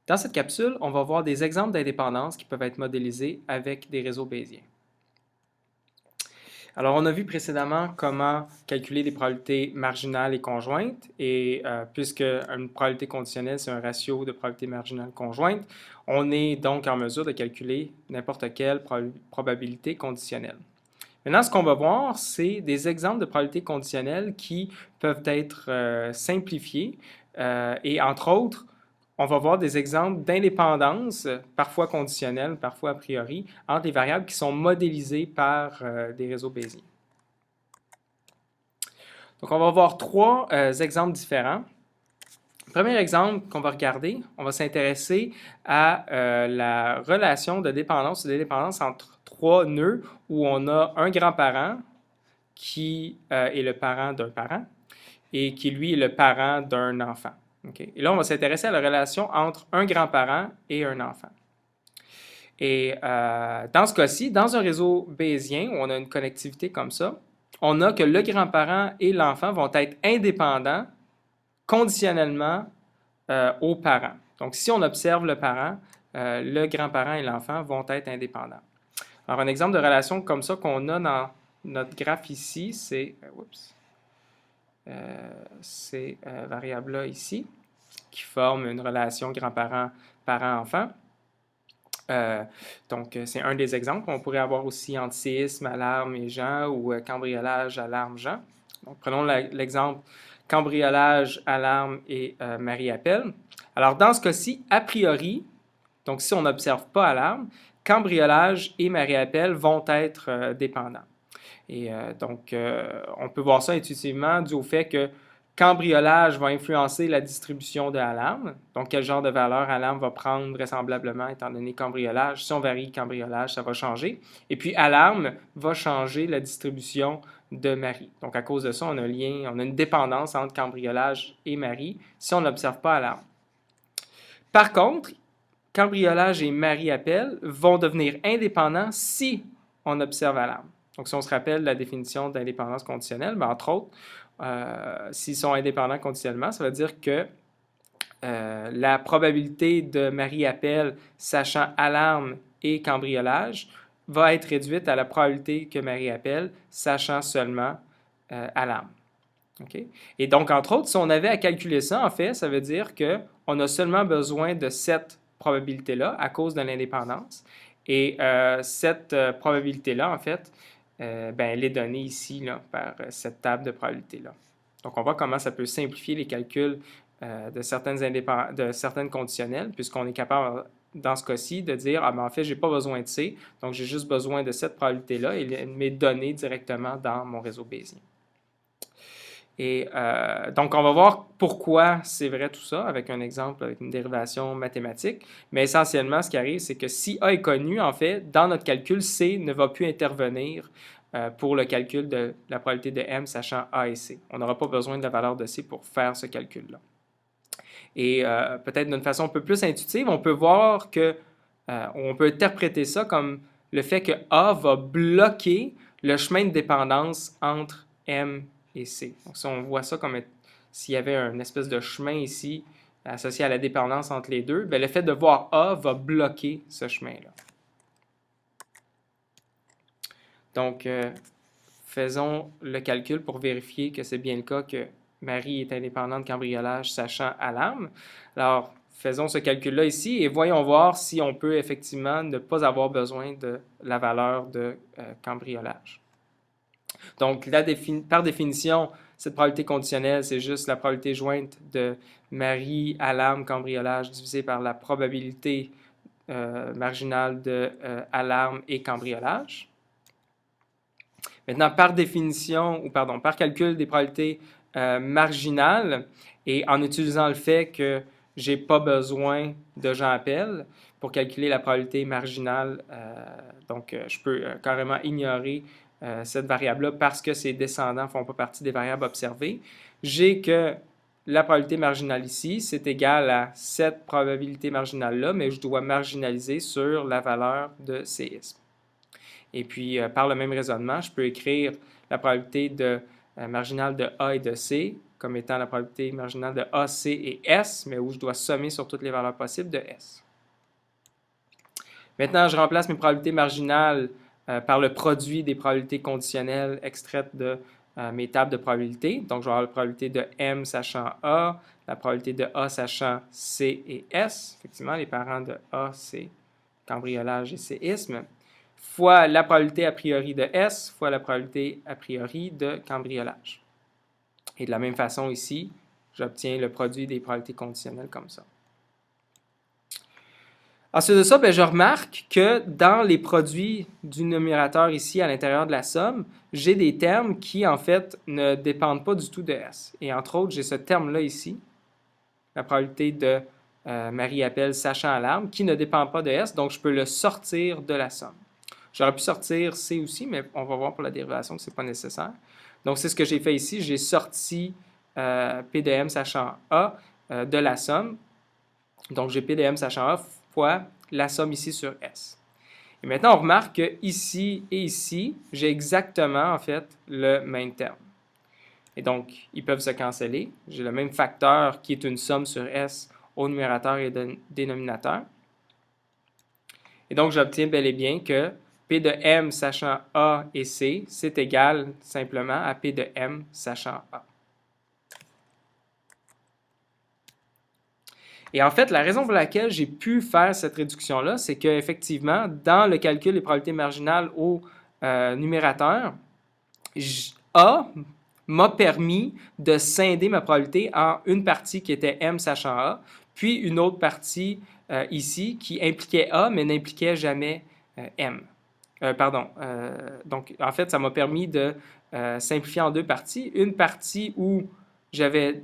Dans cette capsule, on va voir des exemples d'indépendance qui peuvent être modélisés avec des réseaux bayésiens. Alors, on a vu précédemment comment calculer des probabilités marginales et conjointes, et puisque une probabilité conditionnelle, c'est un ratio de probabilité marginale conjointe, on est donc en mesure de calculer n'importe quelle probabilité conditionnelle. Maintenant, ce qu'on va voir, c'est des exemples de probabilités conditionnelles qui peuvent être simplifiés et entre autres, on va voir des exemples d'indépendance, parfois conditionnelle, parfois a priori, entre les variables qui sont modélisées par des réseaux bayésiens. Donc, on va voir trois exemples différents. Premier exemple qu'on va regarder, on va s'intéresser à la relation de dépendance ou d'indépendance entre trois nœuds où on a un grand-parent qui est le parent d'un parent et qui, lui, est le parent d'un enfant. Okay? Et là, on va s'intéresser à la relation entre un grand-parent et un enfant. Et dans ce cas-ci, dans un réseau bayésien où on a une connectivité comme ça, on a que le grand-parent et l'enfant vont être indépendants conditionnellement aux parents. Donc, si on observe le parent, le grand-parent et l'enfant vont être indépendants. Alors, un exemple de relation comme ça qu'on a dans notre graphe ici, c'est ces variables-là ici, qui forment une relation grand-parent, parent-enfant. Donc, c'est un des exemples. On pourrait avoir aussi entre séisme, alarme et Jean ou cambriolage, alarme, Jean. Donc, prenons l'exemple cambriolage, alarme et Marie appelle. Alors, dans ce cas-ci, a priori, donc si on n'observe pas alarme, cambriolage et Marie appelle vont être dépendants. Et donc, on peut voir ça intuitivement dû au fait que cambriolage va influencer la distribution de alarme. Donc, quel genre de valeur alarme va prendre vraisemblablement étant donné cambriolage. Si on varie cambriolage, ça va changer. Et puis, alarme va changer la distribution de Marie. Donc, à cause de ça, on a un lien, on a une dépendance entre cambriolage et Marie si on n'observe pas alarme. Par contre, cambriolage et Marie appel vont devenir indépendants si on observe alarme. Donc, si on se rappelle la définition d'indépendance conditionnelle, bien, entre autres, s'ils sont indépendants conditionnellement, ça veut dire que la probabilité de Marie appel sachant alarme et cambriolage va être réduite à la probabilité que Marie appel sachant seulement alarme. Okay? Et donc, entre autres, si on avait à calculer ça, en fait, ça veut dire qu'on a seulement besoin de cette probabilité-là à cause de l'indépendance. Et cette probabilité-là, en fait, elle est donnée ici là, par cette table de probabilité-là. Donc, on voit comment ça peut simplifier les calculs de certaines conditionnelles, puisqu'on est capable, dans ce cas-ci, de dire « Ah, ben en fait, je n'ai pas besoin de C, donc j'ai juste besoin de cette probabilité-là et elle m'est donnée directement dans mon réseau bayésien. » Et donc, on va voir pourquoi c'est vrai tout ça, avec un exemple, avec une dérivation mathématique. Mais essentiellement, ce qui arrive, c'est que si A est connu, en fait, dans notre calcul, C ne va plus intervenir pour le calcul de la probabilité de M sachant A et C. On n'aura pas besoin de la valeur de C pour faire ce calcul-là. Et peut-être d'une façon un peu plus intuitive, on peut voir que, on peut interpréter ça comme le fait que A va bloquer le chemin de dépendance entre M et C. Donc, si on voit ça comme s'il y avait une espèce de chemin ici associé à la dépendance entre les deux, bien, le fait de voir A va bloquer ce chemin-là. Donc, faisons le calcul pour vérifier que c'est bien le cas que Marie est indépendante de cambriolage sachant alarme. Alors, faisons ce calcul-là ici et voyons voir si on peut effectivement ne pas avoir besoin de la valeur de cambriolage. Donc, par définition, cette probabilité conditionnelle, c'est juste la probabilité jointe de Marie, alarme, cambriolage divisée par la probabilité marginale de alarme et cambriolage. Maintenant, par définition, ou pardon, par calcul des probabilités marginales, et en utilisant le fait que je n'ai pas besoin de Jean appel pour calculer la probabilité marginale, donc je peux carrément ignorer cette variable-là parce que ses descendants ne font pas partie des variables observées. J'ai que la probabilité marginale ici, c'est égal à cette probabilité marginale-là, mais je dois marginaliser sur la valeur de séisme. Et puis, par le même raisonnement, je peux écrire la probabilité de marginale de A et de C comme étant la probabilité marginale de A, C et S, mais où je dois sommer sur toutes les valeurs possibles de S. Maintenant, je remplace mes probabilités marginales par le produit des probabilités conditionnelles extraites de mes tables de probabilités. Donc, je vais avoir la probabilité de M sachant A, la probabilité de A sachant C et S. Effectivement, les parents de A, c'est cambriolage et séisme, fois la probabilité a priori de S, fois la probabilité a priori de cambriolage. Et de la même façon ici, j'obtiens le produit des probabilités conditionnelles comme ça. Ensuite de ça, je remarque que dans les produits du numérateur ici, à l'intérieur de la somme, j'ai des termes qui, en fait, ne dépendent pas du tout de S. Et entre autres, j'ai ce terme-là ici, la probabilité de Marie-Appel sachant alarme, qui ne dépend pas de S, donc je peux le sortir de la somme. J'aurais pu sortir C aussi, mais on va voir pour la dérivation que ce n'est pas nécessaire. Donc, c'est ce que j'ai fait ici. J'ai sorti P de M sachant A de la somme. Donc, j'ai P de M sachant A fois la somme ici sur S. Et maintenant, on remarque que ici et ici, j'ai exactement, en fait, le même terme. Et donc, ils peuvent se canceller. J'ai le même facteur qui est une somme sur S au numérateur et au dénominateur. Et donc, j'obtiens bel et bien que P de M sachant A et C, c'est égal simplement à P de M sachant A. Et en fait, la raison pour laquelle j'ai pu faire cette réduction-là, c'est qu'effectivement, dans le calcul des probabilités marginales au numérateur, A m'a permis de scinder ma probabilité en une partie qui était M sachant A, puis une autre partie ici qui impliquait A, mais n'impliquait jamais M. Donc, en fait, ça m'a permis de simplifier en deux parties. Une partie où j'avais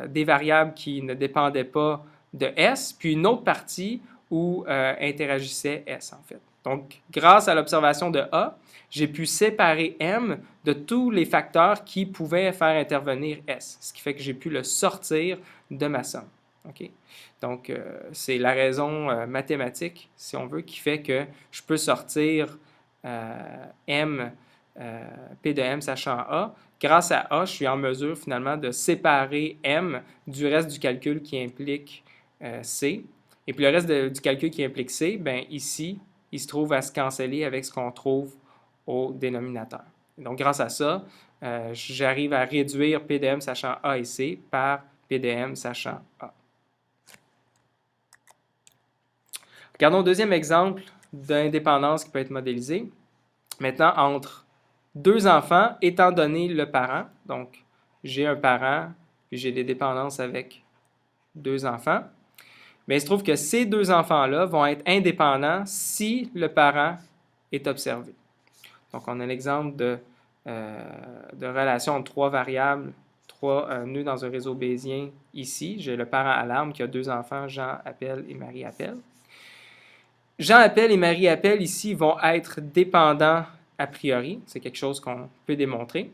des variables qui ne dépendaient pas de S, puis une autre partie où interagissait S, en fait. Donc, grâce à l'observation de A, j'ai pu séparer M de tous les facteurs qui pouvaient faire intervenir S, ce qui fait que j'ai pu le sortir de ma somme. Okay? Donc, c'est la raison mathématique, si on veut, qui fait que je peux sortir M, P de M sachant A. Grâce à A, je suis en mesure finalement de séparer M du reste du calcul qui implique C. Et puis le reste du calcul qui implique C, bien ici, il se trouve à se canceller avec ce qu'on trouve au dénominateur. Donc, grâce à ça, j'arrive à réduire P de M sachant A et C par P de M sachant A. Regardons le deuxième exemple d'indépendance qui peut être modélisée. Maintenant, entre deux enfants, étant donné le parent, donc j'ai un parent, puis j'ai des dépendances avec deux enfants, mais il se trouve que ces deux enfants-là vont être indépendants si le parent est observé. Donc, on a l'exemple de relation entre trois variables, trois nœuds dans un réseau bayésien ici. J'ai le parent alarme qui a deux enfants, Jean Appel et Marie Appel. Jean Appel et Marie Appel ici vont être dépendants a priori. C'est quelque chose qu'on peut démontrer.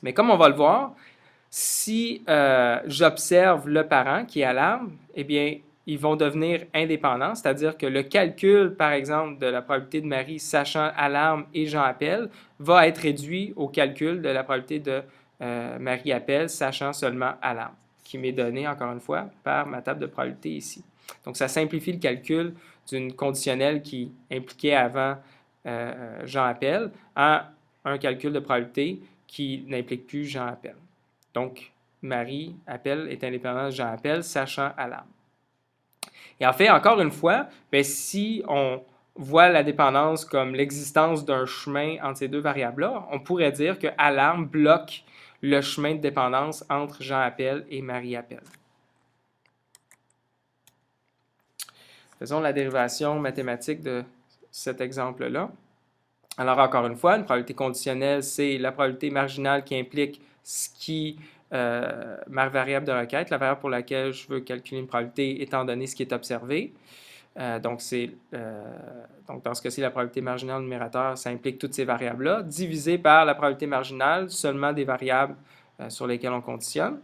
Mais comme on va le voir, si j'observe le parent qui est alarme, eh bien, ils vont devenir indépendants, c'est-à-dire que le calcul, par exemple, de la probabilité de Marie sachant alarme et Jean Appel va être réduit au calcul de la probabilité de Marie Appel sachant seulement alarme, qui m'est donné, encore une fois, par ma table de probabilité ici. Donc, ça simplifie le calcul d'une conditionnelle qui impliquait avant Jean Appel en un calcul de probabilité qui n'implique plus Jean Appel. Donc, Marie Appel est indépendante de Jean Appel sachant alarme. Et en fait, encore une fois, bien, si on voit la dépendance comme l'existence d'un chemin entre ces deux variables-là, on pourrait dire que alarme bloque le chemin de dépendance entre Jean Appel et Marie Appel. Faisons la dérivation mathématique de cet exemple-là. Alors, encore une fois, une probabilité conditionnelle, c'est la probabilité marginale qui implique ce qui ma variable de requête, la variable pour laquelle je veux calculer une probabilité étant donné ce qui est observé. Donc, dans ce cas-ci, la probabilité marginale au numérateur, ça implique toutes ces variables-là, divisé par la probabilité marginale, seulement des variables sur lesquelles on conditionne.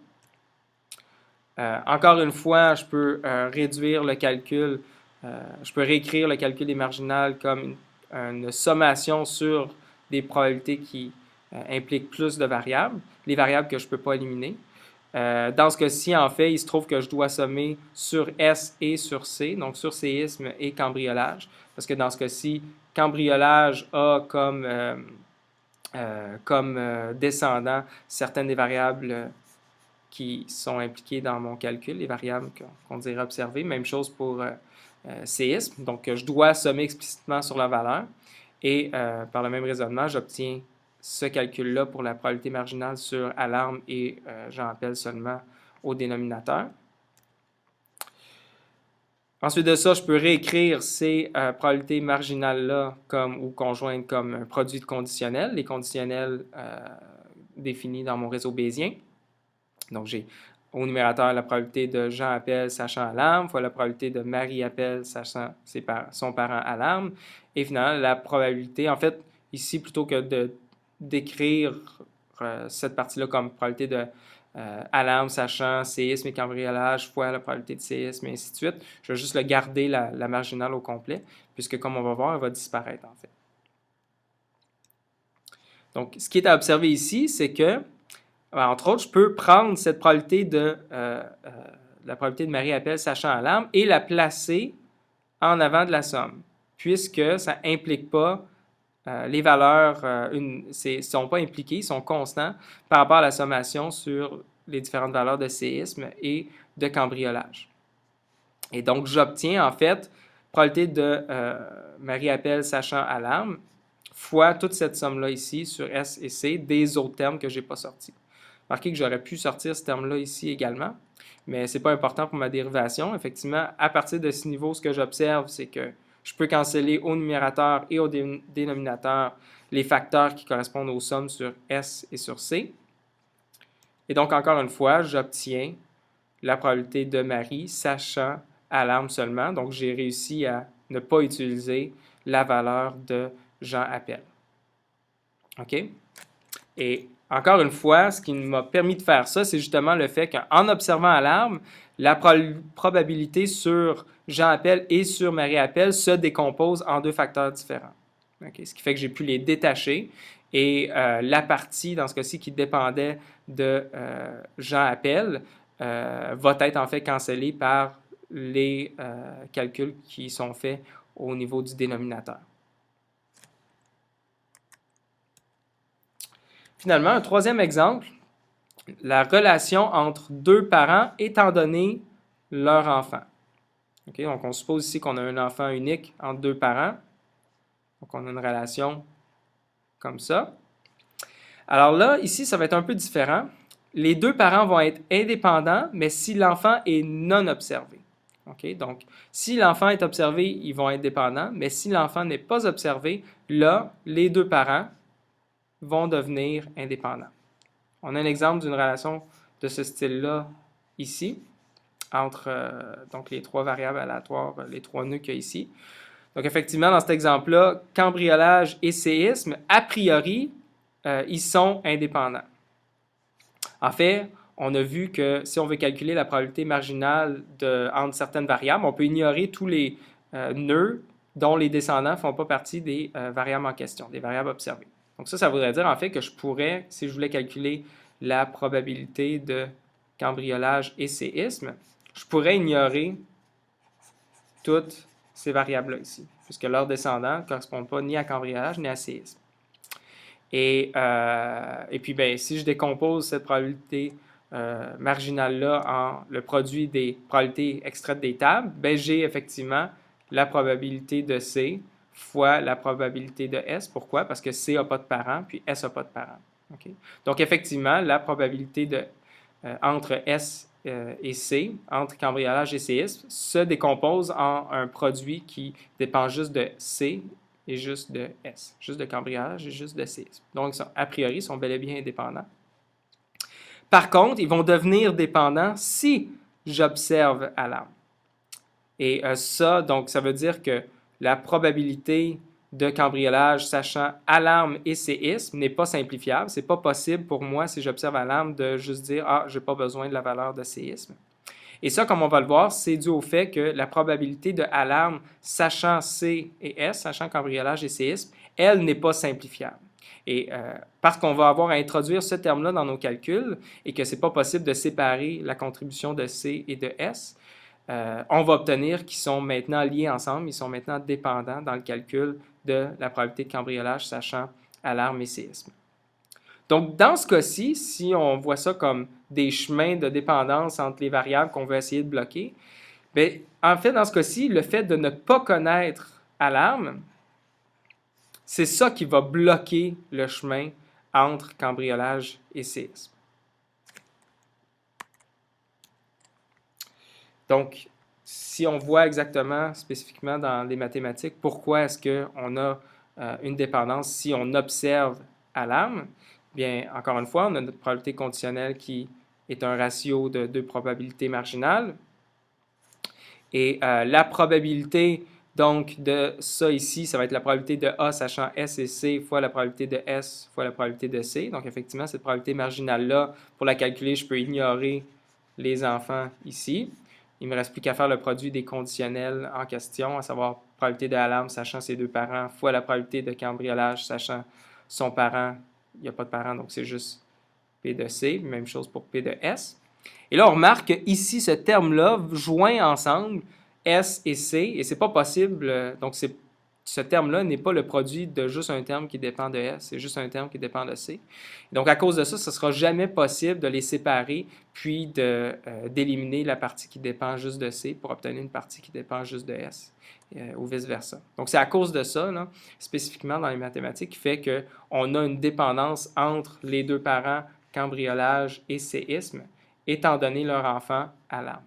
Encore une fois, je peux réduire le calcul, je peux réécrire le calcul des marginales comme une sommation sur des probabilités qui implique plus de variables, les variables que je ne peux pas éliminer. Dans ce cas-ci, en fait, il se trouve que je dois sommer sur S et sur C, donc sur séisme et cambriolage, parce que dans ce cas-ci, cambriolage a comme descendant certaines des variables qui sont impliquées dans mon calcul, les variables qu'on dirait observer. Même chose pour séisme. Donc, je dois sommer explicitement sur la valeur. Et par le même raisonnement, j'obtiens ce calcul-là pour la probabilité marginale sur alarme et j'en appelle seulement au dénominateur. Ensuite de ça, je peux réécrire ces probabilités marginales-là ou conjointes comme un produit de conditionnels, les conditionnels définis dans mon réseau bayésien. Donc, j'ai au numérateur la probabilité de Jean appelle sachant alarme, fois la probabilité de Marie appelle sachant son parent alarme. Et finalement, la probabilité, en fait, ici, plutôt que d'écrire cette partie-là comme probabilité de alarme sachant séisme et cambriolage fois la probabilité de séisme et ainsi de suite, je vais juste le garder la marginale au complet, puisque comme on va voir, elle va disparaître en fait. Donc, ce qui est à observer ici, c'est que entre autres, je peux prendre cette probabilité la probabilité de Marie appelle sachant alarme et la placer en avant de la somme, puisque ça n'implique pas les valeurs, ne sont pas impliquées, ils sont constants par rapport à la sommation sur les différentes valeurs de séisme et de cambriolage. Et donc, j'obtiens en fait probabilité de Marie appelle sachant alarme fois toute cette somme-là ici sur S et C des autres termes que je n'ai pas sortis. Remarquez que j'aurais pu sortir ce terme-là ici également, mais ce n'est pas important pour ma dérivation. Effectivement, à partir de ce niveau, ce que j'observe, c'est que je peux canceller au numérateur et au dénominateur les facteurs qui correspondent aux sommes sur S et sur C. Et donc, encore une fois, j'obtiens la probabilité de Marie sachant alarme seulement. Donc, j'ai réussi à ne pas utiliser la valeur de Jean appelle. OK? Et encore une fois, ce qui m'a permis de faire ça, c'est justement le fait qu'en observant alarme, la probabilité sur Jean appelle et sur Marie appelle se décompose en deux facteurs différents. Okay? Ce qui fait que j'ai pu les détacher et la partie, dans ce cas-ci, qui dépendait de Jean appelle, va être en fait cancellée par les calculs qui sont faits au niveau du dénominateur. Finalement, un troisième exemple, la relation entre deux parents étant donné leur enfant. Okay? Donc, on suppose ici qu'on a un enfant unique entre deux parents. Donc, on a une relation comme ça. Alors là, ici, ça va être un peu différent. Les deux parents vont être indépendants, mais si l'enfant est non observé. Okay? Donc, si l'enfant est observé, ils vont être dépendants, mais si l'enfant n'est pas observé, là, les deux parents vont devenir indépendants. On a un exemple d'une relation de ce style-là ici, entre donc les trois variables aléatoires, les trois nœuds qu'il y a ici. Donc effectivement, dans cet exemple-là, cambriolage et séisme, a priori, ils sont indépendants. En fait, on a vu que si on veut calculer la probabilité marginale entre certaines variables, on peut ignorer tous les nœuds dont les descendants ne font pas partie des variables en question, des variables observées. Donc ça voudrait dire en fait que je pourrais, si je voulais calculer la probabilité de cambriolage et séisme, je pourrais ignorer toutes ces variables-là ici, puisque leurs descendants ne correspondent pas ni à cambriolage ni à séisme. Et puis, si je décompose cette probabilité marginale-là en le produit des probabilités extraites des tables, j'ai effectivement la probabilité de C fois la probabilité de S. Pourquoi? Parce que C n'a pas de parent, puis S n'a pas de parent. Okay? Donc, effectivement, la probabilité entre S et C, entre cambriolage et séisme, se décompose en un produit qui dépend juste de C et juste de S, juste de cambriolage et juste de séisme. Donc, a priori, ils sont bel et bien indépendants. Par contre, ils vont devenir dépendants si j'observe alarme. Et donc, ça veut dire que la probabilité de cambriolage sachant alarme et séisme n'est pas simplifiable. Ce n'est pas possible pour moi, si j'observe alarme, de juste dire « Ah, je n'ai pas besoin de la valeur de séisme ». Et ça, comme on va le voir, c'est dû au fait que la probabilité de alarme sachant C et S, sachant cambriolage et séisme, elle n'est pas simplifiable. Et parce qu'on va avoir à introduire ce terme-là dans nos calculs et que ce n'est pas possible de séparer la contribution de C et de S, on va obtenir qu'ils sont maintenant liés ensemble, ils sont maintenant dépendants dans le calcul de la probabilité de cambriolage, sachant alarme et séisme. Donc, dans ce cas-ci, si on voit ça comme des chemins de dépendance entre les variables qu'on veut essayer de bloquer, bien, en fait, dans ce cas-ci, le fait de ne pas connaître alarme, c'est ça qui va bloquer le chemin entre cambriolage et séisme. Donc, si on voit exactement, spécifiquement dans les mathématiques, pourquoi est-ce qu'on a une dépendance si on observe alarme, bien, encore une fois, on a notre probabilité conditionnelle qui est un ratio de deux probabilités marginales. Et la probabilité, donc, de ça ici, ça va être la probabilité de A sachant S et C fois la probabilité de S fois la probabilité de C. Donc, effectivement, cette probabilité marginale-là, pour la calculer, je peux ignorer les enfants ici. Il ne me reste plus qu'à faire le produit des conditionnels en question, à savoir probabilité de alarme sachant ses deux parents fois la probabilité de cambriolage sachant son parent. Il n'y a pas de parent, donc c'est juste P de C. Même chose pour P de S. Et là, on remarque qu'ici, ce terme-là joint ensemble S et C, et ce n'est pas possible. Donc, ce terme-là n'est pas le produit de juste un terme qui dépend de S, c'est juste un terme qui dépend de C. Donc, à cause de ça, ce ne sera jamais possible de les séparer, puis d'éliminer la partie qui dépend juste de C pour obtenir une partie qui dépend juste de S, ou vice-versa. Donc, c'est à cause de ça, là, spécifiquement dans les mathématiques, qui fait qu'on a une dépendance entre les deux parents, cambriolage et séisme, étant donné leur enfant alarme.